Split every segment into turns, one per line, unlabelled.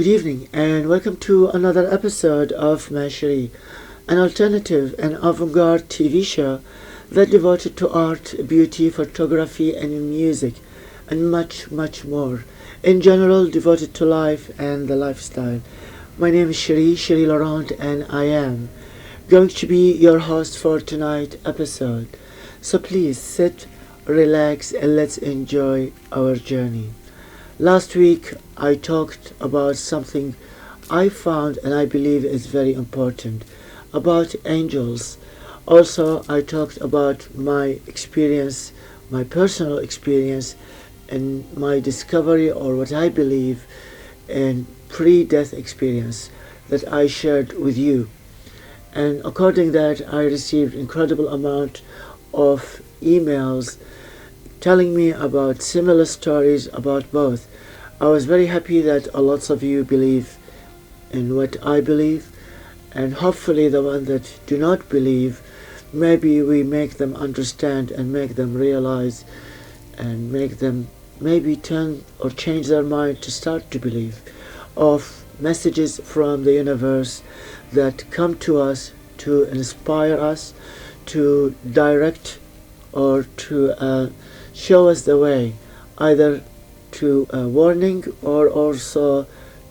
Good evening and welcome to another episode of my Cherie, an alternative and avant-garde TV show that devoted to art, beauty, photography and music and much, much more. In general, devoted to life and the lifestyle. My name is Cherie Laurent, and I am going to be your host for tonight's episode. So please sit, relax and let's enjoy our journey. Last week I talked about something I found and I believe is very important, about angels. Also I talked about my experience, my personal experience and my discovery, or what I believe in pre-death experience that I shared with you. And according to that I received incredible amount of emails telling me about similar stories about both. I was very happy that a lot of you believe in what I believe, and hopefully the ones that do not believe, maybe we make them understand and make them realize and make them maybe turn or change their mind to start to believe of messages from the universe that come to us to inspire us, to direct or to show us the way, either to a warning or also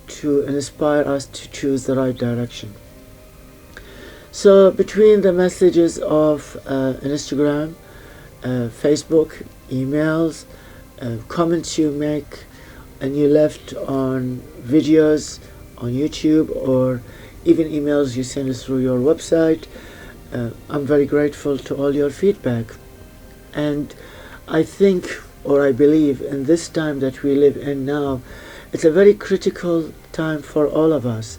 to inspire us to choose the right direction. So between the messages of Instagram, Facebook, emails, comments you make and you left on videos on YouTube, or even emails you send us through your website, I'm very grateful to all your feedback. And I think, or I believe, in this time that we live in now, it's a very critical time for all of us.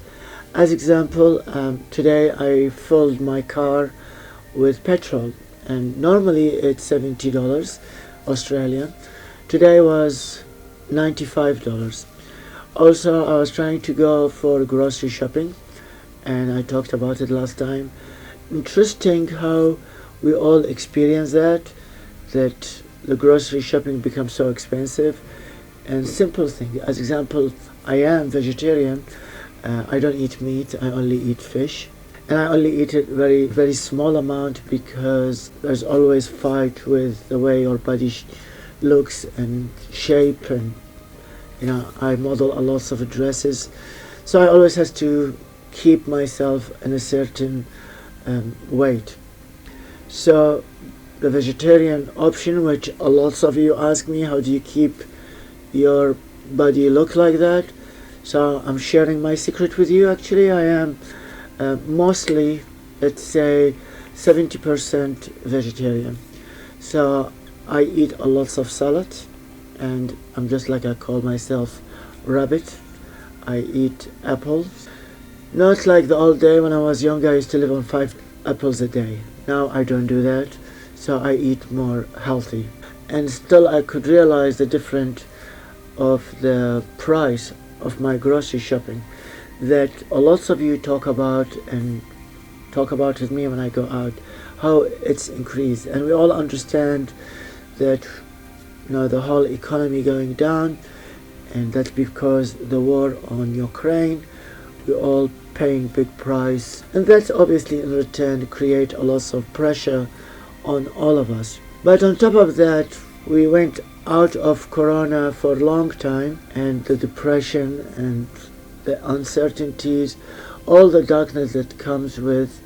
As example, today I filled my car with petrol, and normally it's $70 Australian. Today was $95. Also, I was trying to go for grocery shopping, and I talked about it last time. Interesting how we all experience that the grocery shopping becomes so expensive. And simple thing, as example, I am vegetarian. I don't eat meat, I only eat fish, and I only eat it very, very small amount because there's always fight with the way your body looks and shape, and I model a lot of dresses, so I always have to keep myself in a certain weight. So the vegetarian option, which a lot of you ask me, how do you keep your body look like that? So I'm sharing my secret with you. Actually, I am mostly, let's say, 70% vegetarian. So I eat a lot of salad, and I'm just like, I call myself rabbit. I eat apples. Not like the old day when I was younger, I used to live on 5 apples a day. Now I don't do that. So I eat more healthy, and still I could realize the difference of the price of my grocery shopping that a lot of you talk about with me when I go out, how it's increased. And we all understand that the whole economy going down, and that's because the war on Ukraine. We're all paying big price, and that's obviously in return create a lot of pressure on all of us. But on top of that, we went out of Corona for a long time, and the depression and the uncertainties, all the darkness that comes with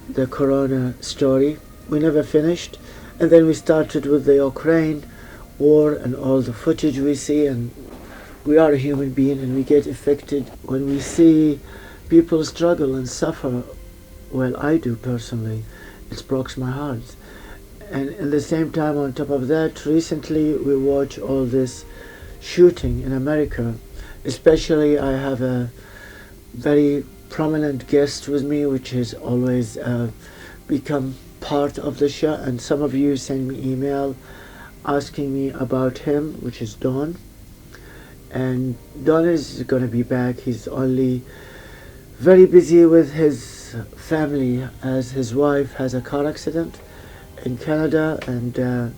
the Corona story, we never finished. And then we started with the Ukraine war and all the footage we see, and we are a human being and we get affected when we see people struggle and suffer. Well, I do personally. It breaks my heart. And at the same time, on top of that, recently we watch all this shooting in America. Especially I have a very prominent guest with me, which has always become part of the show, and some of you send me email asking me about him, which is Don. And Don is going to be back. He's only very busy with his family, as his wife has a car accident in Canada, and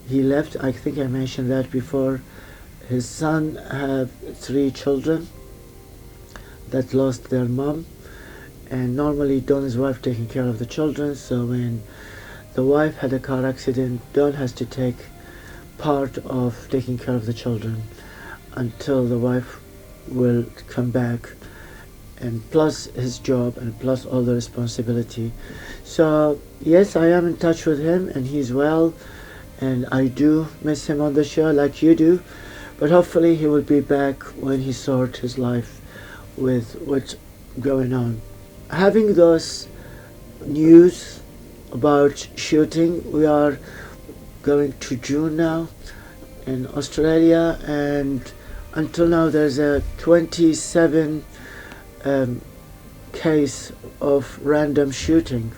he left. I think I mentioned that before. His son have 3 children, that lost their mom, and normally Don is wife taking care of the children. So when the wife had a car accident, Don has to take part of taking care of the children until the wife will come back, and plus his job and plus all the responsibility. So yes, I am in touch with him and he's well, and I do miss him on the show like you do, but hopefully he will be back when he sorts his life with what's going on. Having those news about shooting, we are going to June now in Australia, and until now there's a 27 case of random shooting,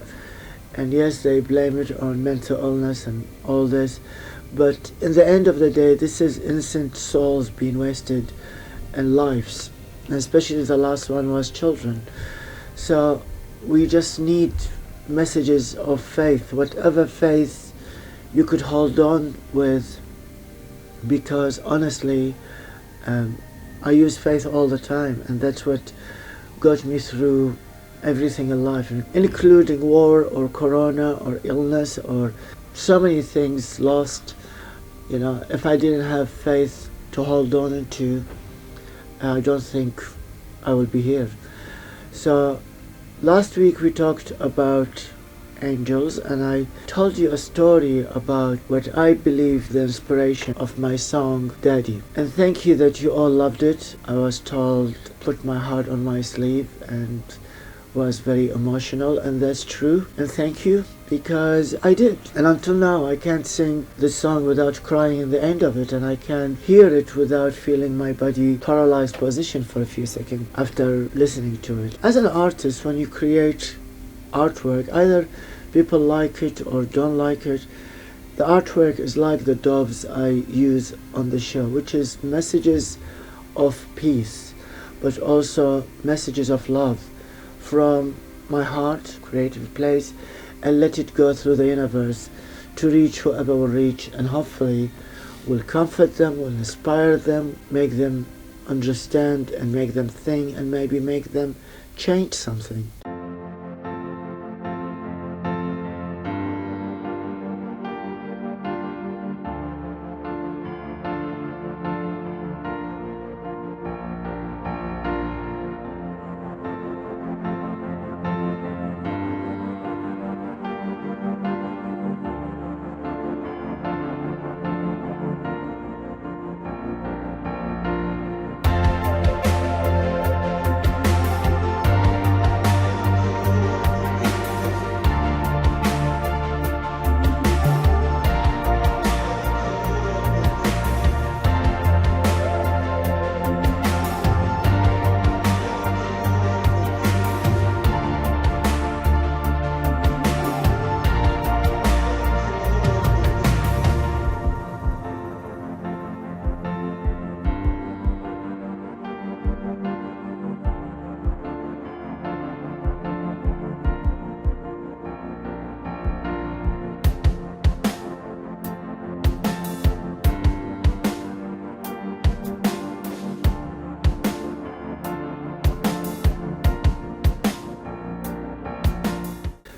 and yes, they blame it on mental illness and all this, but in the end of the day, this is innocent souls being wasted and lives, and especially the last one was children. So we just need messages of faith, whatever faith you could hold on with, because honestly, I use faith all the time, and that's what got me through everything in life, including war or corona or illness or so many things lost. You know, if I didn't have faith to hold on to, I don't think I would be here. So last week we talked about angels, and I told you a story about what I believe the inspiration of my song Daddy, and thank you that you all loved it. I was told to put my heart on my sleeve and was very emotional, and that's true, and thank you, because I did. And until now I can't sing the song without crying in the end of it, and I can hear it without feeling my body paralyzed position for a few seconds after listening to it. As an artist, when you create artwork, either people like it or don't like it, the artwork is like the doves I use on the show, which is messages of peace, but also messages of love from my heart, creative place, and let it go through the universe to reach whoever will reach, and hopefully will comfort them, will inspire them, make them understand, and make them think, and maybe make them change something.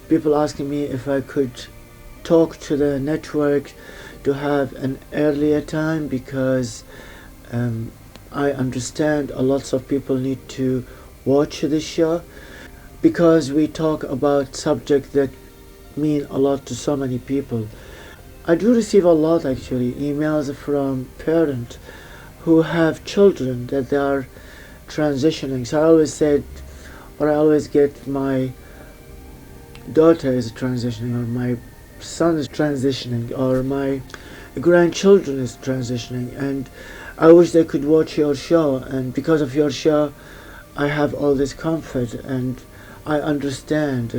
People asking me if I could talk to the network to have an earlier time, because I understand a lot of people need to watch this show, because we talk about subjects that mean a lot to so many people. I do receive a lot, actually, emails from parents who have children that they are transitioning. So I always said, or I always get my daughter is transitioning, or my son is transitioning, or my grandchildren is transitioning, and I wish they could watch your show, and because of your show I have all this comfort, and I understand,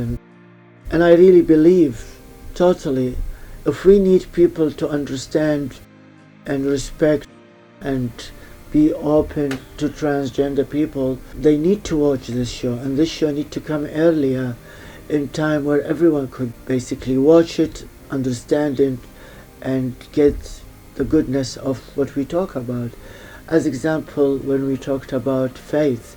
and I really believe totally, if we need people to understand and respect and be open to transgender people, they need to watch this show, and this show need to come earlier in time where everyone could basically watch it, understand it, and get the goodness of what we talk about. As example, when we talked about faith,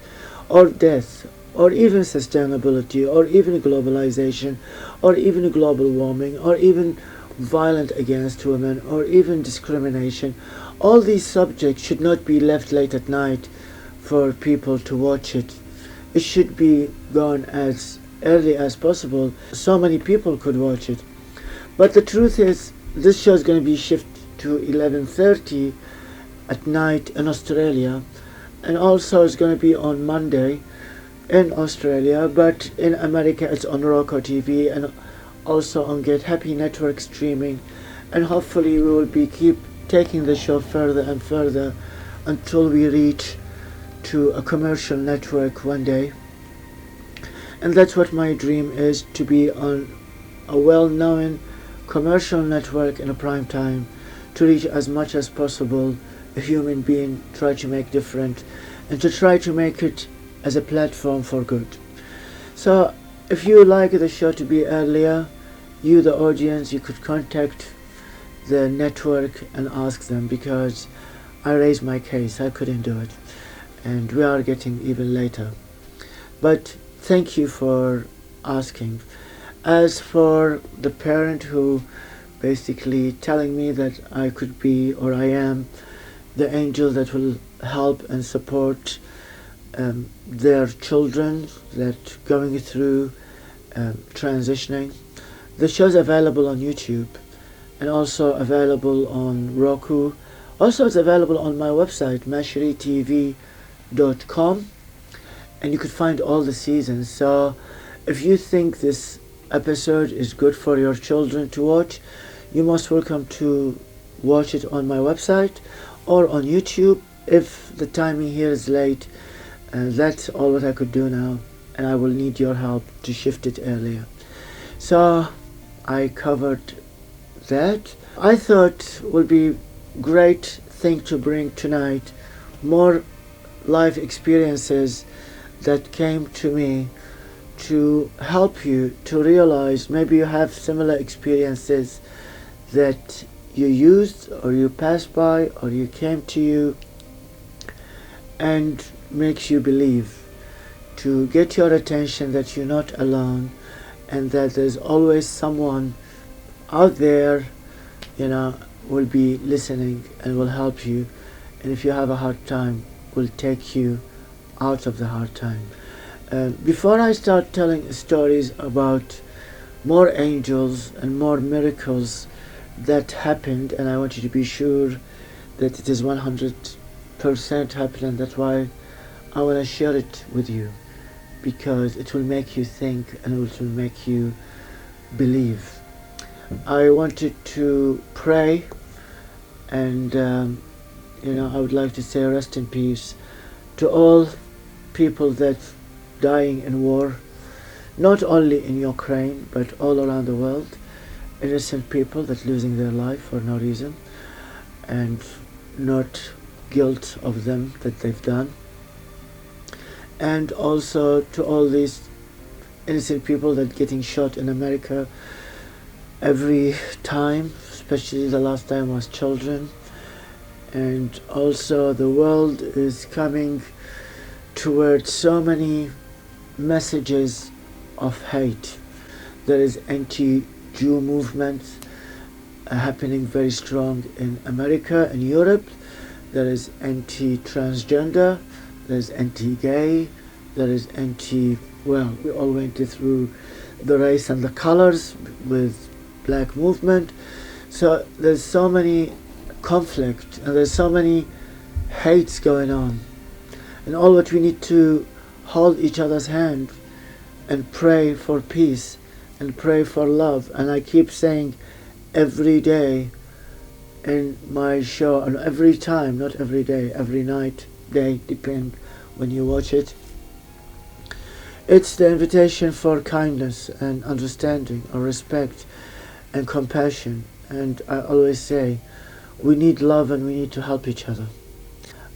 or death, or even sustainability, or even globalization, or even global warming, or even violence against women, or even discrimination. All these subjects should not be left late at night for people to watch it. It should be gone as early as possible so many people could watch it. But the truth is, this show is going to be shifted to 11:30 at night in Australia, and also it's going to be on Monday in Australia, but in America it's on Roku TV and also on Get Happy Network streaming, and hopefully we will be keep taking the show further and further until we reach to a commercial network one day. And that's what my dream is, to be on a well-known commercial network in a prime time, to reach as much as possible a human being, try to make different, and to try to make it as a platform for good. So if you like the show to be earlier, you the audience, you could contact the network and ask them, because I raised my case, I couldn't do it, and we are getting even later. But thank you for asking. As for the parent who basically telling me that I could be, or I am, the angel that will help and support their children that going through transitioning, the show's available on YouTube and also available on Roku. Also it's available on my website, masherietv.com, and you could find all the seasons. So if you think this episode is good for your children to watch, you're most welcome to watch it on my website or on YouTube. If the timing here is late, that's all what I could do now, and I will need your help to shift it earlier. So I covered that. I thought would be great thing to bring tonight more life experiences that came to me, to help you to realize maybe you have similar experiences that you used or you passed by or you came to you, and makes you believe, to get your attention that you're not alone and that there's always someone out there, will be listening and will help you, and if you have a hard time, will take you out of the hard time. Before I start telling stories about more angels and more miracles that happened, and I want you to be sure that it is 100% happening, that's why I want to share it with you, because it will make you think and it will make you believe. I wanted to pray, and I would like to say rest in peace to all people that dying in war, not only in Ukraine but all around the world, innocent people that losing their life for no reason and not guilt of them that they've done, and also to all these innocent people that getting shot in America every time, especially the last time was children. And also the world is coming towards so many messages of hate. There is anti-Jew movements happening very strong in America and Europe. There is anti-transgender, there is anti-gay, there is we all went through the race and the colors with black movement. So there's so many conflict and there's so many hates going on, and all what we need to hold each other's hand and pray for peace and pray for love. And I keep saying every day in my show, and every time, not every day, every night, day, depend when you watch it, it's the invitation for kindness and understanding or respect and compassion. And I always say we need love and we need to help each other.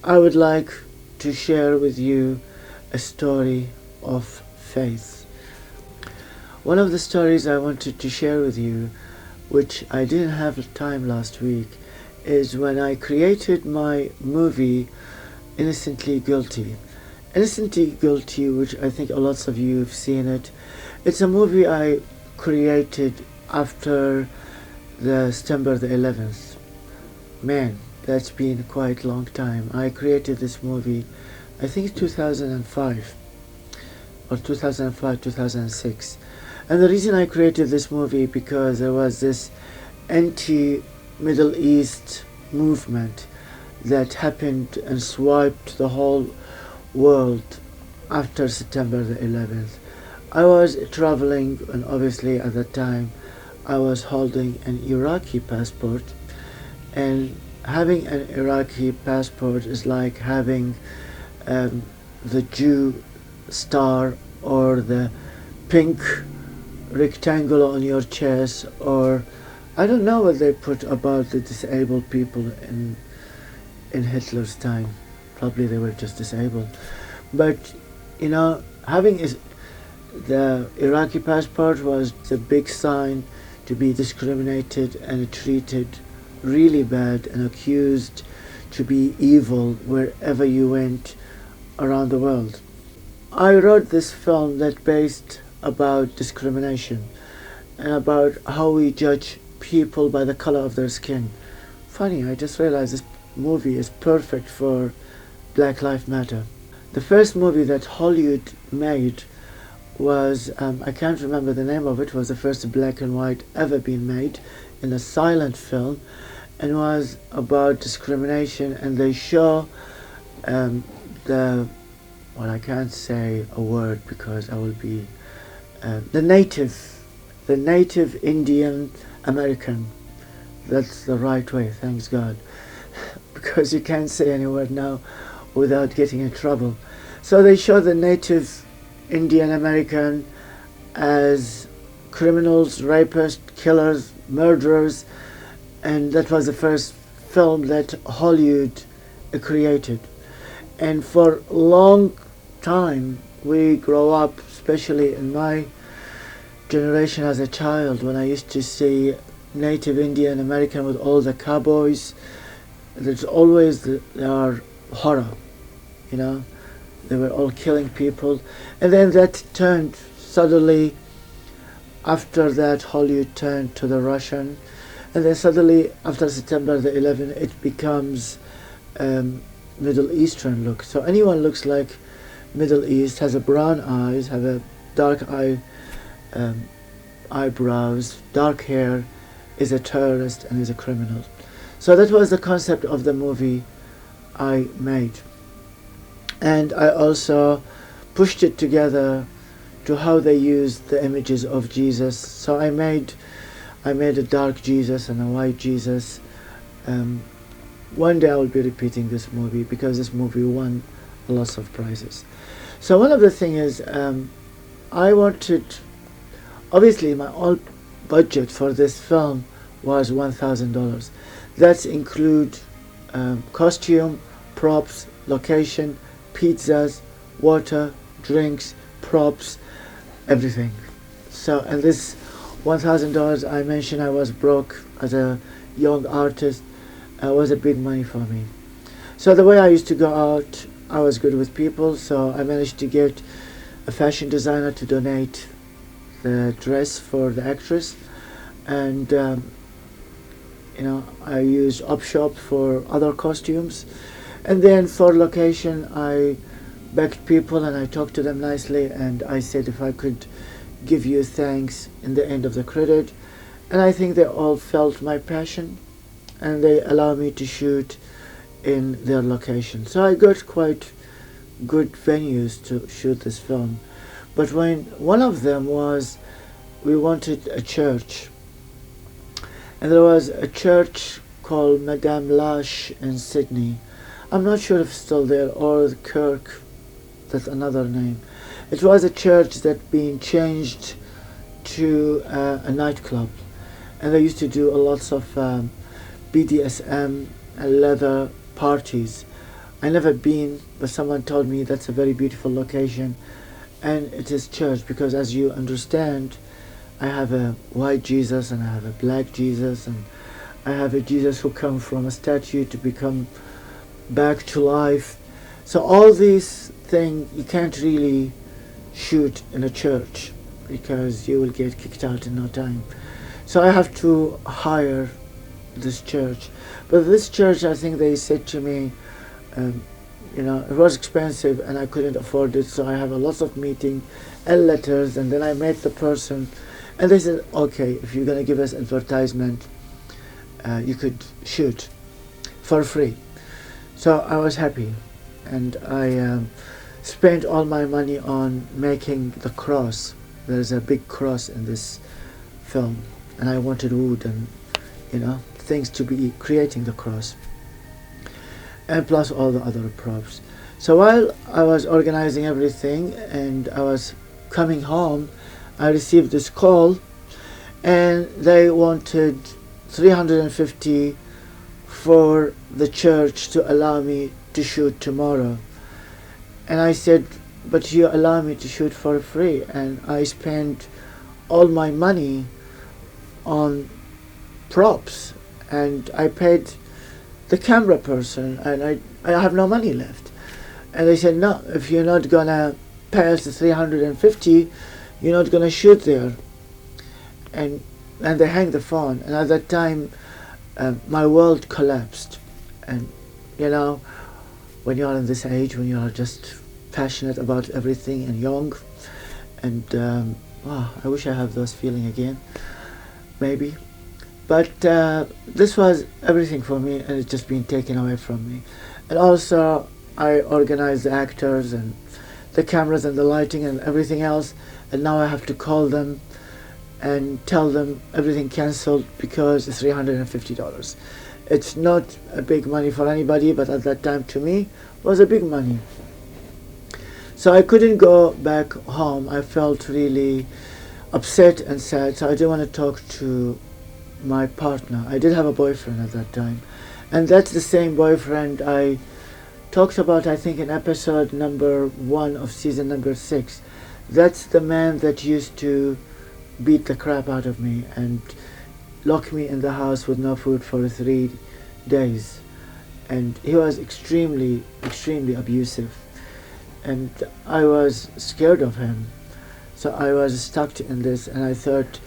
I would like to share with you a story of faith. One of the stories I wanted to share with you, which I didn't have time last week, is when I created my movie Innocently Guilty. Innocently Guilty, which I think lots of you have seen it. It's a movie I created after the September the 11th. Man, that's been quite a long time. I created this movie, I think 2005 or 2005, 2006. And the reason I created this movie because there was this anti-Middle East movement that happened and swiped the whole world after September the 11th. I was traveling, and obviously at that time I was holding an Iraqi passport, and having an Iraqi passport is like having the Jew star or the pink rectangle on your chest, or I don't know what they put about the disabled people in Hitler's time. Probably they were just disabled. But you know, having the Iraqi passport was the big sign to be discriminated and treated really bad and accused to be evil wherever you went around the world. I wrote this film that based about discrimination and about how we judge people by the color of their skin. Funny, I just realized this movie is perfect for Black Lives Matter. The first movie that Hollywood made was, I can't remember the name of it, was the first black and white ever been made in a silent film, and was about discrimination, and they show well, I can't say a word because I will be the native Indian American. That's the right way, thanks God, because you can't say any word now without getting in trouble. So they show the native Indian American as criminals, rapists, killers, murderers, and that was the first film that Hollywood created. And for a long time we grow up, especially in my generation as a child, when I used to see native Indian American with all the cowboys, there's always there are horror, you know, they were all killing people. And then that turned suddenly, after that Hollywood turned to the Russian, and then suddenly after September the 11th it becomes Middle Eastern look. So anyone looks like Middle East, has a brown eyes, have a dark eyebrows, dark hair, is a terrorist and is a criminal. So that was the concept of the movie I made. And I also pushed it together to how they used the images of Jesus. So I made a dark Jesus and a white Jesus. One day I will be repeating this movie because this movie won lots of prizes. So one of the things is I wanted, obviously my all budget for this film was $1,000. That include costume, props, location, pizzas, water, drinks, props, everything. So, and this $1,000, I mentioned I was broke as a young artist, was a big money for me. So the way I used to go out, I was good with people, so I managed to get a fashion designer to donate the dress for the actress, and you know, I used Op Shop for other costumes, and then for location I begged people and I talked to them nicely, and I said if I could give you thanks in the end of the credit, and I think they all felt my passion and they allowed me to shoot in their location. So I got quite good venues to shoot this film. But when one of them was, we wanted a church, and there was a church called Madame Lash in Sydney. I'm not sure if it's still there, or the Kirk, that's another name. It was a church that been changed to a nightclub, and they used to do lots of BDSM and leather parties. I never been, but someone told me that's a very beautiful location, and it is church because, as you understand, I have a white Jesus and I have a black Jesus, and I have a Jesus who come from a statue to become back to life. So all these thing you can't really shoot in a church because you will get kicked out in no time. So I have to hire this church. But this church, I think they said to me, it was expensive and I couldn't afford it, so I have a lot of meeting and letters, and then I met the person and they said, okay, if you're going to give us advertisement, you could shoot for free. So I was happy, and I spent all my money on making the cross. There's a big cross in this film, and I wanted wood and things to be creating the cross, and plus all the other props. So while I was organizing everything and I was coming home, I received this call, and they wanted $350 for the church to allow me to shoot tomorrow. And I said, but you allow me to shoot for free, and I spent all my money on props, and I paid the camera person, and I have no money left. And they said, no, if you're not gonna pay us the $350, you're not gonna shoot there. And they hang the phone, and at that time my world collapsed. And when you're in this age, when you're just passionate about everything and young, and I wish I have those feelings again, maybe. But this was everything for me, and it's just been taken away from me. And also I organized the actors and the cameras and the lighting and everything else, and now I have to call them and tell them everything cancelled because it's $350. It's not a big money for anybody, but at that time to me was a big money. So I couldn't go back home. I felt really upset and sad, so I didn't want to talk to my partner. I did have a boyfriend at that time, and that's the same boyfriend I talked about, I think, in episode number 1 of season number 6. That's the man that used to beat the crap out of me and lock me in the house with no food for 3 days. And he was extremely abusive, and I was scared of him. So I was stuck in this, and I thought,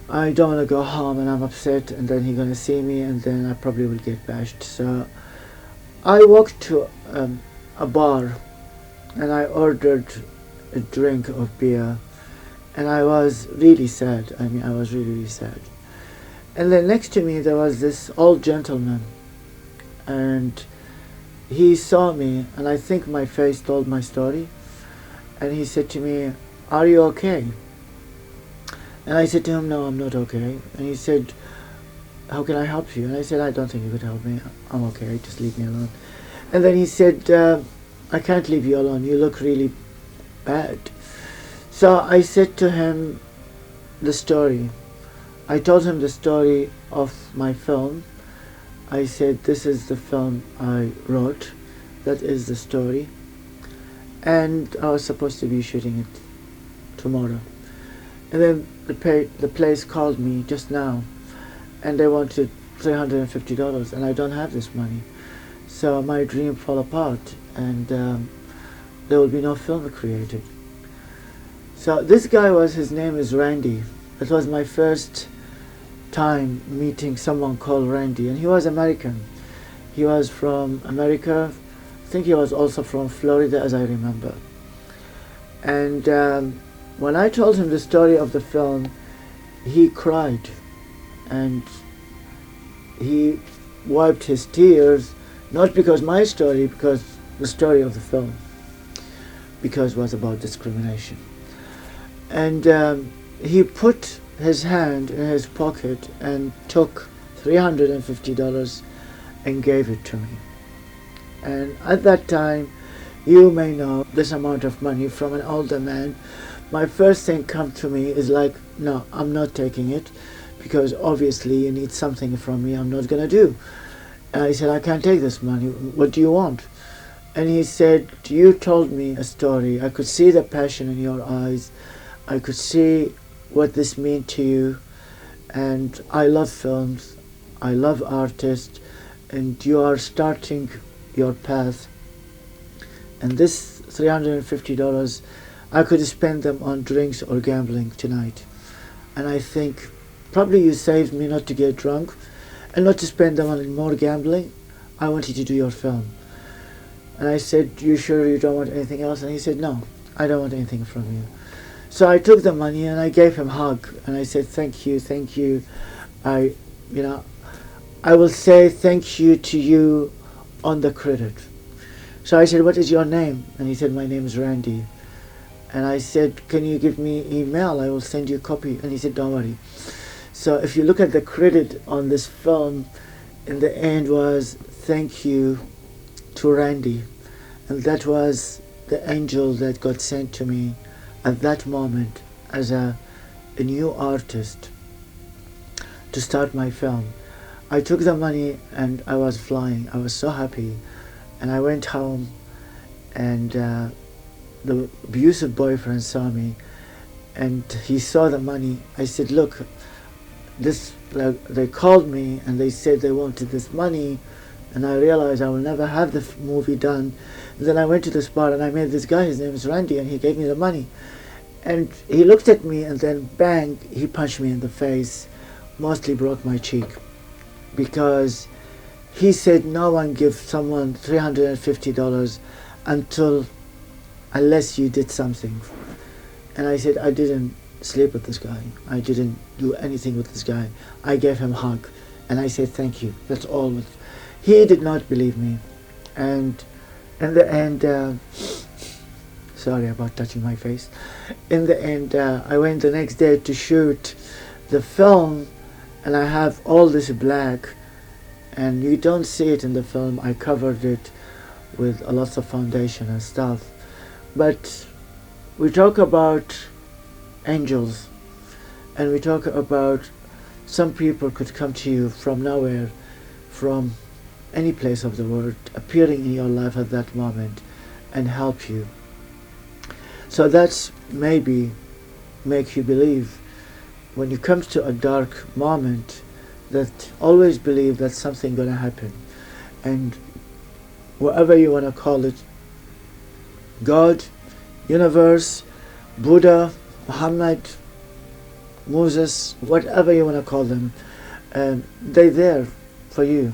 I don't want to go home, and I'm upset, and then he's gonna see me, and then I probably will get bashed. So I walked to a bar, and I ordered a drink of beer, and I was really sad. I was really sad. And then next to me there was this old gentleman, and he saw me, and I think my face told my story, and he said to me, are you okay? And I said to him, no, I'm not okay. And he said, how can I help you? And I said, I don't think you could help me. I'm okay, just leave me alone. And then he said, I can't leave you alone, you look really bad. So I said to him the story. I told him the story of my film. I said, this is the film I wrote, that is the story, and I was supposed to be shooting it tomorrow. And then the place called me just now, and they wanted $350, and I don't have this money. So my dream fell apart, and there will be no film created. So this guy his name is Randy. It was my first time meeting someone called Randy, and he was American. He was from America. I think he was also from Florida, as I remember. And when I told him the story of the film, he cried, and he wiped his tears, not because my story, because the story of the film, because it was about discrimination. And he put his hand in his pocket and took $350 and gave it to me. And at that time, you may know, this amount of money from an older man, my first thing come to me is like, no, I'm not taking it, because obviously you need something from me I'm not gonna do. And I said, I can't take this money, what do you want? And he said, you told me a story, I could see the passion in your eyes, I could see what this meant to you, and I love films, I love artists, and you are starting your path And this $350, I could spend them on drinks or gambling tonight. And I think probably you saved me not to get drunk and not to spend them on more gambling. I want you to do your film. And I said, you sure you don't want anything else? And he said, no, I don't want anything from you. So I took the money and I gave him a hug and I said, thank you, thank you. I will say thank you to you on the credit. So I said, what is your name? And he said, my name is Randy. And I said, can you give me email? I will send you a copy. And he said, don't worry. So if you look at the credit on this film, in the end was thank you to Randy. And that was the angel that got sent to me at that moment as a new artist to start my film. I took the money and I was flying. I was so happy. And I went home and the abusive boyfriend saw me and he saw the money. I said, look, they called me and they said they wanted this money, and I realized I will never have the movie done. And then I went to the spot and I met this guy, his name is Randy, and he gave me the money. And he looked at me and then bang, he punched me in the face, mostly broke my cheek. Because he said no one gives someone $350 unless you did something. And I said, I didn't sleep with this guy. I didn't do anything with this guy. I gave him a hug and I said thank you. That's all. He did not believe me. And in the end, sorry about touching my face. In the end, I went the next day to shoot the film and I have all this black and you don't see it in the film. I covered it with a lot of foundation and stuff. But we talk about angels and we talk about some people could come to you from nowhere, from any place of the world, appearing in your life at that moment and help you. So that's maybe make you believe when you come to a dark moment that always believe that something gonna happen. And whatever you wanna call it, God, universe, Buddha, Muhammad, Moses, whatever you wanna call them, they're there for you.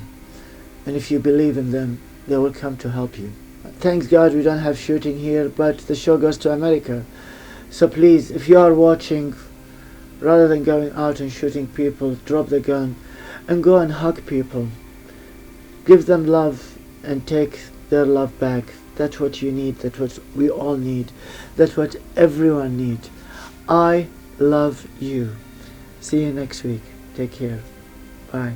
And if you believe in them, they will come to help you. Thanks God we don't have shooting here, but the show goes to America. So please, if you are watching, rather than going out and shooting people, drop the gun and go and hug people. Give them love and take their love back. That's what you need. That's what we all need. That's what everyone needs. I love you. See you next week. Take care. Bye.